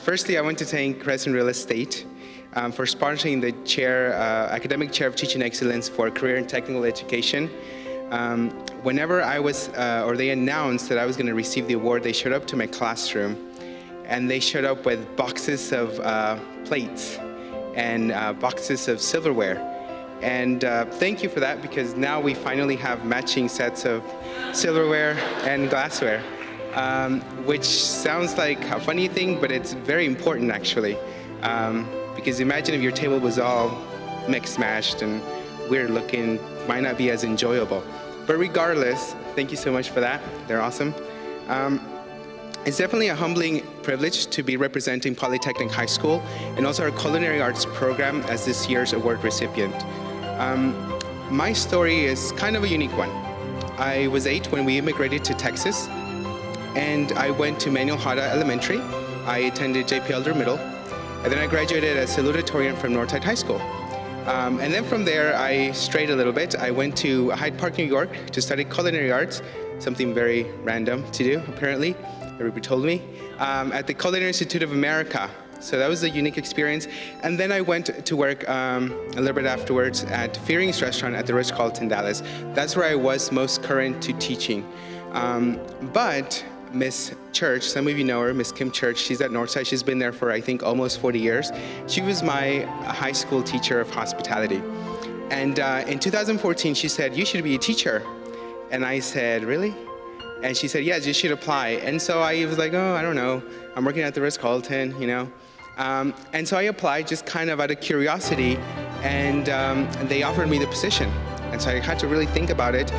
Firstly, I want to thank Crescent Real Estate for sponsoring the academic chair of teaching excellence for career and technical education. Whenever they announced that I was going to receive the award, they showed up to my classroom, and they showed up with boxes of plates and boxes of silverware. And thank you for that, because now we finally have matching sets of silverware and glassware. Which sounds like a funny thing, but it's very important actually. Because imagine if your table was all mixed, mashed, and weird looking, might not be as enjoyable. But regardless, thank you so much for that. They're awesome. It's definitely a humbling privilege to be representing Polytechnic High School and also our culinary arts program as this year's award recipient. My story is kind of a unique one. I was 8 when we immigrated to Texas, and I went to Manuel Hada Elementary. I attended J.P. Elder Middle, and then I graduated as salutatorian from Northside High School. And then from there, I strayed a little bit. I went to Hyde Park, New York to study culinary arts, something very random to do, apparently, everybody told me, at the Culinary Institute of America. So that was a unique experience. And then I went to work a little bit afterwards at Fearing's Restaurant at the Ritz-Carlton, Dallas. That's where I was most current to teaching. But Miss Church, some of you know her, Miss Kim Church, she's at Northside. She's been there for, I think, almost 40 years. She was my high school teacher of hospitality. And in 2014, she said, "You should be a teacher." And I said, "Really?" And she said, "Yes, you should apply." And so I was like, "Oh, I don't know. I'm working at the Ritz-Carlton, you know." And so I applied just kind of out of curiosity, and they offered me the position. And so I had to really think about it,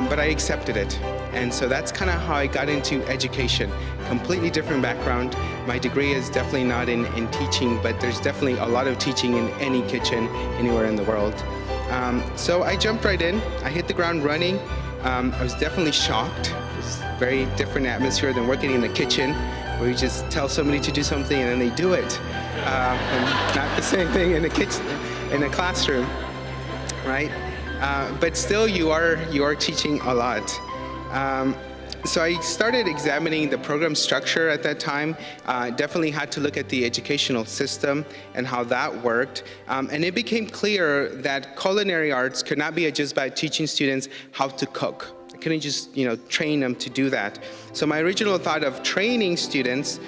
but I accepted it. And so that's kind of how I got into education. Completely different background. My degree is definitely not in teaching, but there's definitely a lot of teaching in any kitchen anywhere in the world. So I jumped right in. I hit the ground running. I was definitely shocked. It was a very different atmosphere than working in the kitchen, where you just tell somebody to do something and then they do it. And not the same thing in the kitchen, in a classroom, right? But still, you are teaching a lot. So I started examining the program structure at that time. Definitely had to look at the educational system and how that worked. And it became clear that culinary arts could not be just about teaching students how to cook. I couldn't just, train them to do that. So my original thought of training students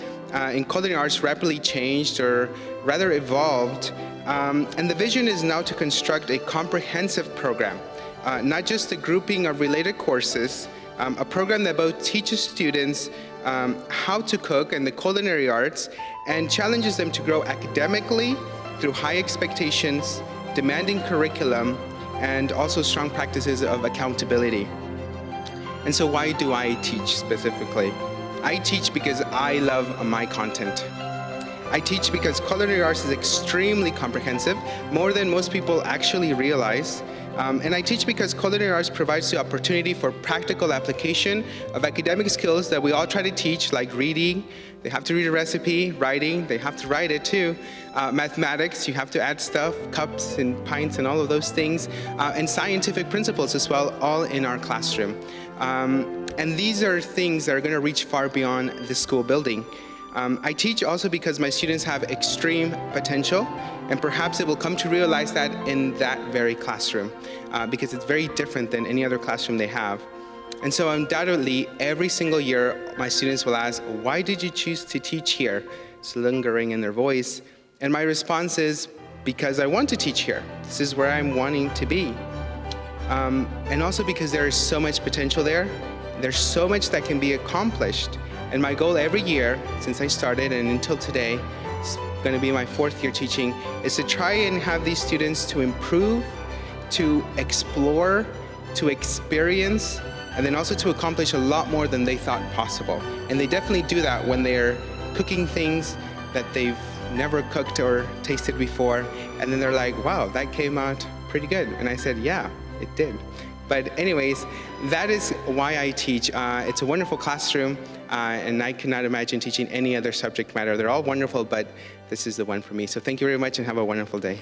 in culinary arts rapidly changed, or rather evolved. And the vision is now to construct a comprehensive program, not just a grouping of related courses, a program that both teaches students how to cook and the culinary arts, and challenges them to grow academically through high expectations, demanding curriculum, and also strong practices of accountability. And so why do I teach specifically? I teach because I love my content. I teach because culinary arts is extremely comprehensive, more than most people actually realize. And I teach because culinary arts provides the opportunity for practical application of academic skills that we all try to teach, like reading. They have to read a recipe. Writing, they have to write it too. Mathematics, you have to add stuff, cups and pints and all of those things. And scientific principles as well, all in our classroom. And these are things that are going to reach far beyond the school building. I teach also because my students have extreme potential, and perhaps they will come to realize that in that very classroom, because it's very different than any other classroom they have. And so undoubtedly, every single year, my students will ask, "Why did you choose to teach here?" It's lingering in their voice. And my response is, because I want to teach here. This is where I'm wanting to be. And also because there is so much potential there. There's so much that can be accomplished. And my goal every year, since I started and until today, it's going to be my 4th year teaching, is to try and have these students to improve, to explore, to experience, and then also to accomplish a lot more than they thought possible. And they definitely do that when they're cooking things that they've never cooked or tasted before. And then they're like, "Wow, that came out pretty good." And I said, "Yeah, it did." But anyways, that is why I teach. It's a wonderful classroom, and I cannot imagine teaching any other subject matter. They're all wonderful, but this is the one for me. So thank you very much and have a wonderful day.